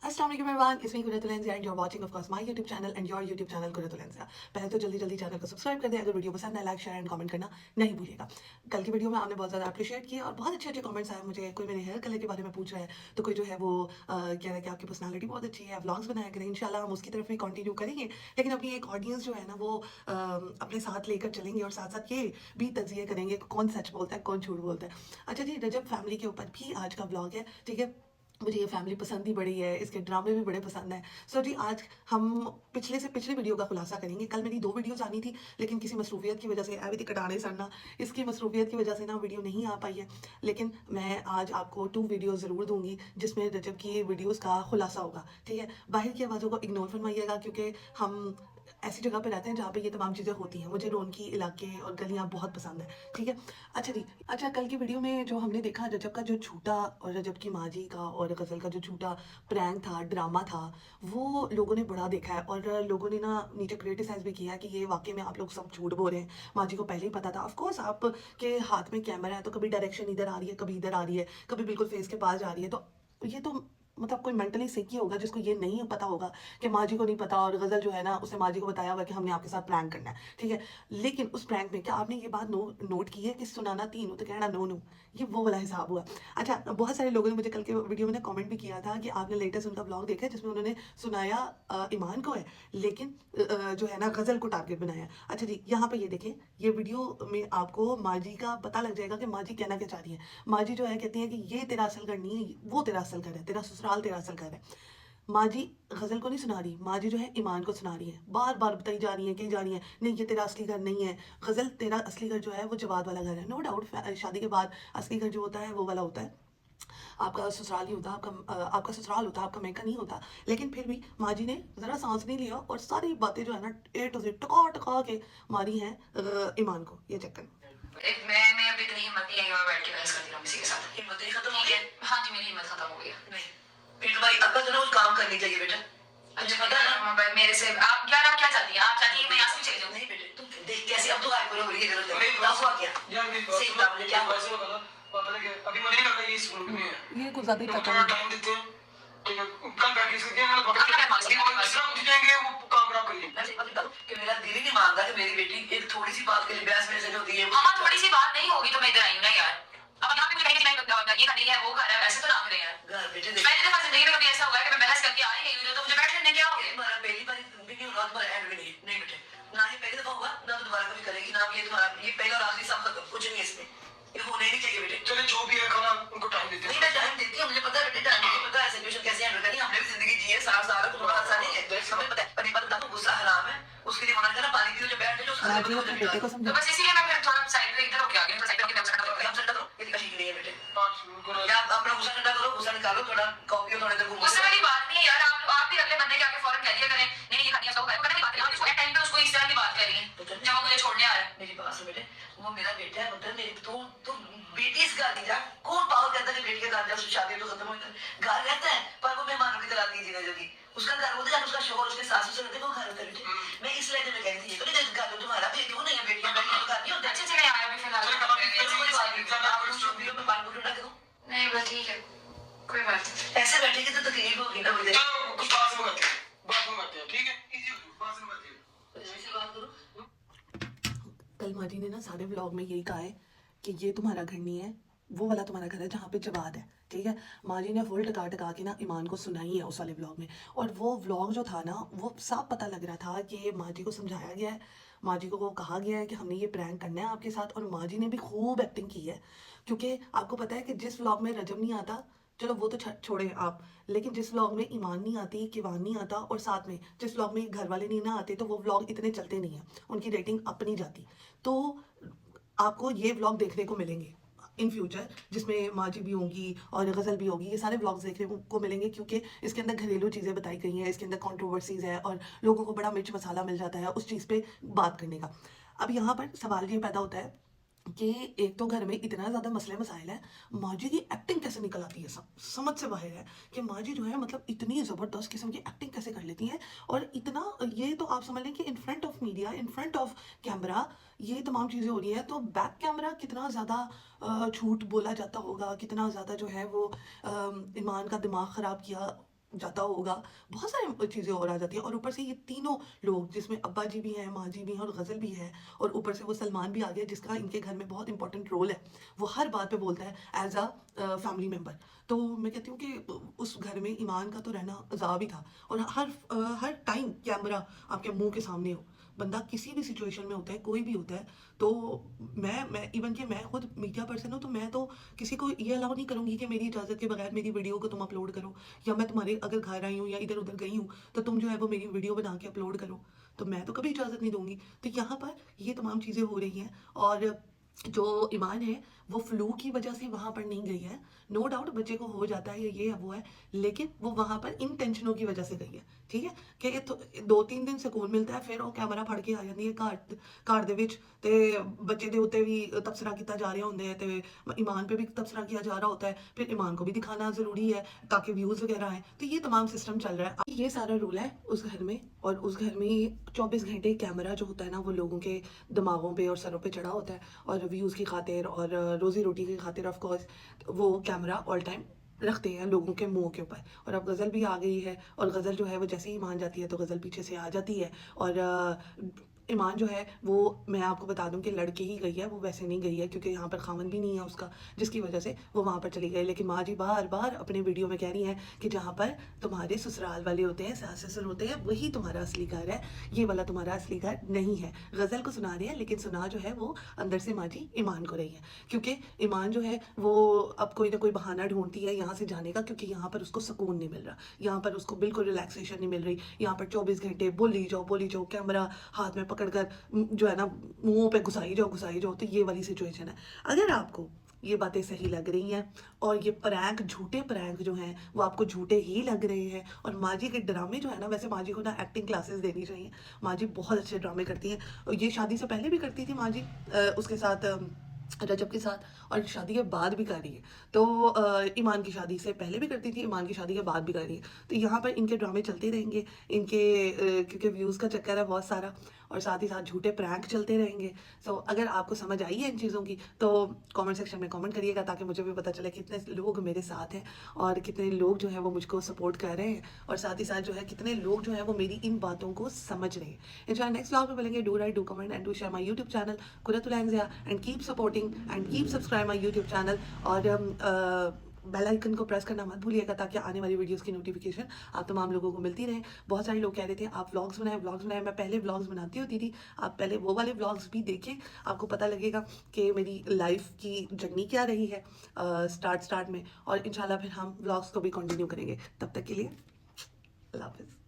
अस्सलाम वालेकुम everyone, it's me Quratulenzia and you are watching of course my YouTube channel and your YouTube channel Quratulenzia. पहले तो जल्दी channel को सब्सक्राइब कर दें। अगर वीडियो पसंद है लाइक शेयर एंड कमेंट करना नहीं भूलिएगा। कल की वीडियो में आपने बहुत ज़्यादा अप्रिशिएट किया और बहुत अच्छे कमेंट्स आए मुझे। कोई मेरे हेयर कलर के बारे में पूछ रहा है, तो कोई जो है वो कह रहा है कि आपकी पर्सनैलिटी बहुत अच्छी है, व्लॉग्स बनाया करें। इंशाल्लाह हम उसकी तरफ भी कंटिन्यू करेंगे, लेकिन अपनी एक ऑडियंस जो है ना वो अपने साथ लेकर चलेंगे और साथ साथ ये भी तजिए करेंगे कौन सच बोलता है कौन झूठ बोलता है। अच्छा जी, रजब फैमिली के ऊपर भी आज का व्लॉग है, ठीक है। मुझे ये फैमिली पसंद ही बड़ी है, इसके ड्रामे भी बड़े पसंद हैं। सो जी, आज हम पिछले से पिछली वीडियो का खुलासा करेंगे। कल मेरी 2 वीडियोज़ आनी थी, लेकिन किसी मसरूफियत की वजह से अभी तक कटाने सड़ना, इसकी मसरूफियत की वजह से ना वीडियो नहीं आ पाई है। लेकिन मैं आज आपको 2 वीडियो ज़रूर दूँगी, जिसमें रजब की वीडियोज़ का खुलासा होगा, ठीक है। बाहर की आवाज़ों को इग्नोर फरमाइएगा, क्योंकि हम ऐसी जगह पे रहते हैं जहाँ पे ये तमाम चीज़ें होती हैं। मुझे रौनकी इलाके और गलियाँ बहुत पसंद हैं, ठीक है। अच्छा जी, अच्छा कल की वीडियो में जो हमने देखा रजब का जो झूठा और रजब की माँ जी का और गज़ल का जो झूठा प्रैंक था, ड्रामा था, वो लोगों ने बड़ा देखा है और लोगों ने ना नीचे क्रिटिसाइज़ भी किया कि ये वाक़ई में आप लोग सब झूठ बोल रहे हैं। माँ जी को पहले ही पता था। ऑफ़ कोर्स आपके हाथ में कैमरा है तो कभी डायरेक्शन इधर आ रही है, कभी इधर आ रही है, कभी बिल्कुल फेस के पास जा रही है, तो ये तो मतलब कोई मेंटली सिक ही होगा जिसको ये नहीं पता होगा कि माँ जी को नहीं पता और गज़ल जो है ना उसने माँ जी को बताया हुआ कि हमने आपके साथ प्रैंक करना है, ठीक है। लेकिन उस प्रैंक में क्या आपने ये बात नोट की है कि सुनाना 3 तो कहना 9, ये वो वाला हिसाब हुआ। अच्छा, बहुत सारे लोगों ने मुझे कल के वीडियो में ना कमेंट भी किया था कि आपने लेटेस्ट उनका व्लॉग देखा है जिसमें उन्होंने सुनाया ईमान को है, लेकिन जो है ना गज़ल को टारगेट बनाया। अच्छा जी, यहाँ पे ये देखें, ये वीडियो में आपको माँ जी का पता लग जाएगा कि माँ जी कहना क्या चाह रही है। माँ जी जो है कहती है कि ये तेरा असल घर नहीं है, वो तेरा असल घर है, तेरा ससुराल तेरा असल घर है। माँ जी गज़ल को नहीं सुना रही, माँ जी जो है ईमान को सुना रही है। बार बार बताई जा रही है, कही जा रही है, नहीं ये तेरा असली घर नहीं है, गज़ल तेरा असली घर जो है वो जवाद वाला घर है। नो डाउट शादी के बाद असली घर जो होता है वो वाला होता है, आपका ससुराल ही होता है, आपका ससुराल होता है, आपका मैका नहीं होता। लेकिन फिर भी माँ जी ने ज़रा सांस नहीं लिया और सारी बातें जो है ना ए टू जेड टका टका के मारी हैं ईमान को। ये चक्कर मैं अभी इतनी हिम्मत नहीं है कि मैं बैठ के बहस करती रहूं किसी के साथ। हिम्मत नहीं खत्म हो गई है? हाँ जी, मेरी हिम्मत खत्म हो गई है। नहीं, फिर तुम्हारी अक्ल जो ना वो काम करनी चाहिए बेटा। मुझे पता है ना मेरे से आप क्या चाहती हैं? आप चाहती हैं मैं यहाँ से चले जाऊँ? नहीं बेटे, तुम देख कैसे अब तो हाइपर हो रही है। गलत है, क्या हुआ? क्या यार मेरी बात सुनो, मुझे क्या हुआ? पता नहीं अभी मुझे नहीं लगता ये स्कूल में है। ये कुछ ज्यादा ही थोड़ा टाइम देते हैं, ठीक है। कल बैठ के इसके ना पकड़ के उठ जाएंगे, वो काम खराब करेंगे। ऐसे पता करो कि मेरा दिल ही नहीं मानता कि मेरी बेटी एक थोड़ी सी बात के लिए बहस में से होती है। मामा थोड़ी सी बात नहीं होगी तो मैं इधर आई हूं ना यार। अब यहाँ पे मुझे कहीं ये करनी है वो कर है, वैसे तो ना करें यार। घर बेटे देख, पहली दफा जिंदगी में कभी ऐसा हुआ है कि मैं बहस करके आई गई हूं तो मुझे बैठ लेने क्या हो गया? तुम्हारा पहली बार भी नहीं हुआ, तुम्हारा एंड भी नहीं बेटे। ना ही पहली दफा हुआ, ना तो दोबारा कभी करेगी। ना ये तुम्हारा ये पहला और आखिरी सब खत्म, कुछ नहीं इसमें। ये होने नहीं चाहिए बेटे। चले जो भी है खाना उनको टाइम देते हैं। नहीं मैं टाइम देती हूं, मुझे पता है बेटे, टाइम मुझे पता है सिचुएशन कैसे हैंडल करनी है। हमने भी जिंदगी जी है, 60 साल है, तुम्हारा आसान नहीं है। हमें पता है, पर एक बात बताऊं, गुस्सा हराम है। उसके लिए मना करना, पानी पी लो, जो बैठ जाओ, उसका बेटे को समझो। तो बस इसीलिए मैं फिर थोड़ा साइड पे इधर होके आ गई, तो साइड पे होके ठंडा करो, ठंडा करो। ये ठीक नहीं है बेटे। या अपना गुस्सा ठंडा करो, गुस्सा निकालो, थोड़ा कॉफी और थोड़ा इधर घूमो। उससे वाली बात नहीं है यार, आप भी अगले बंदे के आगे फौरन कह दिया करें नहीं ये खानी है, उसको करने की बात है। आप इसको टाइम पे उसको इस तरह की बात कर रही हैं जब वो मुझे छोड़ने आ रहा है। मेरी बात सुन बेटे, वो मेरा बेटा है, मतलब मेरी तू बेटी इस घर नहीं जा। कौन पागल कहता है कि बेटी के घर जाओ शादी तो खत्म हो गई। घर रहता है पर वो मेहमानों की तरह आती है जीने जोगी। उसका घर होता है, उसका शोहर उसके सासू से रहते, वो घर होता है बेटे। मैं इस लहजे में कह रही थी, ये तो नहीं घर तुम्हारा भी क्यों नहीं है, बेटियां बेटियां तो घर नहीं होते। अच्छे से नहीं आया अभी फिलहाल, कोई बात नहीं, आप उसको पीओ, मैं पानी ठंडा करूं? नहीं बस ठीक है, कोई बात नहीं। ऐसे बैठेगी तो तकलीफ होगी ना मुझे। चलो कुछ बात में करते हैं, ठीक है, इजी हो जाओ, बात में करते हैं, ऐसे बात करो। कल माँ जी ने ना सारे व्लॉग में यही कहा है कि ये तुम्हारा घर नहीं है, वो वाला तुम्हारा घर है जहाँ पे जवाद है, ठीक है। माँ जी ने फुल टका टका के ना ईमान को सुनाई है उस वाले व्लॉग में, और वो व्लॉग जो था ना वो साफ पता लग रहा था कि माँ जी को समझाया गया है, माँ जी को वो कहा गया है कि हमने ये प्रैंक करना है आपके साथ, और माँ जी ने भी खूब एक्टिंग की है। क्योंकि आपको पता है कि जिस व्लॉग में रजब नहीं आता, चलो वो तो छोड़े आप, लेकिन जिस व्लॉग में ईमान नहीं आती, किवान नहीं आता, और साथ में जिस व्लॉग में घर वाले नहीं ना आते, तो वो व्लॉग इतने चलते नहीं हैं, उनकी रेटिंग अप नहीं जाती। तो आपको ये व्लॉग देखने को मिलेंगे इन फ्यूचर, जिसमें माँ जी भी होंगी और गज़ल भी होगी। ये सारे व्लॉग्स देखने को मिलेंगे क्योंकि इसके अंदर घरेलू चीज़ें बताई गई हैं, इसके अंदर कंट्रोवर्सीज़ है और लोगों को बड़ा मिर्च मसाला मिल जाता है उस चीज़ पे बात करने का। अब यहाँ पर सवाल ये पैदा होता है कि एक तो घर में इतना ज़्यादा मसले मसाइल है, माँ जी की एक्टिंग कैसे निकल आती है, समझ से बाहर है कि माँ जी जो है मतलब इतनी ज़बरदस्त किस्म की एक्टिंग कैसे कर लेती हैं। और इतना ये तो आप समझ लें कि in front of media, in front of camera ये तमाम चीज़ें हो रही हैं, तो बैक कैमरा कितना ज़्यादा झूठ बोला जाता होगा, कितना ज़्यादा जो है वो ईमान का दिमाग ख़राब किया जाता होगा, बहुत सारी चीज़ें और आ जाती हैं। और ऊपर से ये तीनों लोग, जिसमें अब्बा जी भी हैं, माँ जी भी हैं और गज़ल भी है, और ऊपर से वो सलमान भी आ गया जिसका इनके घर में बहुत इंपॉर्टेंट रोल है। वो हर बात पे बोलता है एज़ फैमिली मेंबर। तो मैं कहती हूँ कि उस घर में ईमान का तो रहना अज़ाब ही था। और हर टाइम कैमरा आपके मुँह के सामने हो, बंदा किसी भी सिचुएशन में होता है, कोई भी होता है। तो मैं इवन कि मैं खुद मीडिया पर्सन हूँ, तो मैं तो किसी को ये अलाउ नहीं करूँगी कि मेरी इजाज़त के बगैर मेरी वीडियो को तुम अपलोड करो, या मैं तुम्हारे अगर घर आई हूँ या इधर-उधर गई हूँ, तो तुम जो है वो मेरी वीडियो बना के अपलोड करो। तो मैं तो कभी इजाज़त नहीं दूँगी। तो यहाँ पर ये तमाम चीज़ें हो रही हैं। और जो ईमान है, वो फ्लू की वजह से वहाँ पर नहीं गई है। नो डाउट बच्चे को हो जाता है, ये है, वो है, लेकिन वो वहाँ पर इन टेंशनों की वजह से गई है, ठीक है? कि तो 2-3 दिन सुकून मिलता है, फिर वो कैमरा फड़ के आ जाती है घर दे विच, ते बच्चे दे उत्ते भी तबसरा किया जा रहा होंदा है, ते ईमान पे भी तबसरा किया जा रहा होता है, फिर ईमान को भी दिखाना ज़रूरी है ताकि व्यूज़ वगैरह आएँ। तो ये तमाम सिस्टम चल रहा है। अब ये सारा रूल है उस घर में, और उस घर में 24 घंटे कैमरा जो होता है ना, वो लोगों के दिमागों पे और सरों पे चढ़ा होता है, और व्यूज़ की खातिर और रोज़ी-रोटी की खातिर ऑफ कोर्स वो कैमरा ऑल टाइम रखते हैं लोगों के मुँह के ऊपर। और अब गज़ल भी आ गई है, और गज़ल जो है वो जैसे ही ईमान जाती है तो गज़ल पीछे से आ जाती है। और ईमान जो है वो, मैं आपको बता दूँ कि लड़के ही गई है, वो वैसे नहीं गई है, क्योंकि यहाँ पर ख़ावंद भी नहीं है उसका, जिसकी वजह से वो वहाँ पर चली गई। लेकिन माँ जी बार-बार अपने वीडियो में कह रही हैं कि जहाँ पर तुम्हारे ससुराल वाले होते हैं, सास-ससुर होते हैं, वही तुम्हारा असली घर है, ये वाला तुम्हारा असली घर नहीं है। गज़ल को सुना रही है, लेकिन सुना जो है वो अंदर से माँ जी ईमान को रही है। क्योंकि ईमान जो है वो अब कोई ना कोई बहाना ढूँढती है यहाँ से जाने का, क्योंकि यहाँ पर उसको सुकून नहीं मिल रहा। यहाँ पर उसको बिल्कुल रिलैक्सेशन नहीं मिल रही। यहाँ पर 24 घंटे बोली जाओ, कैमरा हाथ में पकड़कर जो है ना मुँह पे घुसाई जाओ। तो ये वाली सिचुएशन है। अगर आपको ये बातें सही लग रही हैं, और ये प्रैंक, झूठे प्रैंक जो हैं वो आपको झूठे ही लग रहे हैं, और माँ जी के ड्रामे जो है ना, वैसे माँ जी को ना एक्टिंग क्लासेस देनी चाहिए। माँ जी बहुत अच्छे ड्रामे करती हैं, और ये शादी से पहले भी करती थी माँ जी, उसके साथ रजब के साथ, और शादी के बाद भी कर रही है। तो ईमान की शादी से पहले भी करती थी, ईमान की शादी के बाद भी कर रही है। तो यहाँ पर इनके ड्रामे चलते रहेंगे, इनके क्योंकि व्यूज़ का चक्कर है बहुत सारा, और साथ ही साथ झूठे प्रैंक चलते रहेंगे। सो अगर आपको समझ आई है इन चीज़ों की, तो कमेंट सेक्शन में कमेंट करिएगा, ताकि मुझे भी पता चले कितने लोग मेरे साथ हैं, और कितने लोग जो हैं वो मुझको सपोर्ट कर रहे हैं, और साथ ही साथ जो है कितने लोग जो हैं वो मेरी इन बातों को समझ रहे हैं। इंशाल्लाह नेक्स्ट व्लॉग में मिलेंगे। Do write, do comment and do share my YouTube channel Quratulenzia, and keep supporting and keep subscribe my YouTube channel. और बेल आइकन को प्रेस करना मत भूलिएगा, ताकि आने वाली वीडियोस की नोटिफिकेशन आप तमाम लोगों को मिलती रहे। बहुत सारे लोग कह रहे थे आप व्लॉग्स बनाएं। मैं पहले व्लॉग्स बनाती होती थी, आप पहले वो वाले व्लॉग्स भी देखें, आपको पता लगेगा कि मेरी लाइफ की जर्नी क्या रही है स्टार्ट में। और इंशाल्लाह फिर हम व्लॉग्स को भी कंटिन्यू करेंगे। तब तक के लिए अल्लाह हाफ़िज़।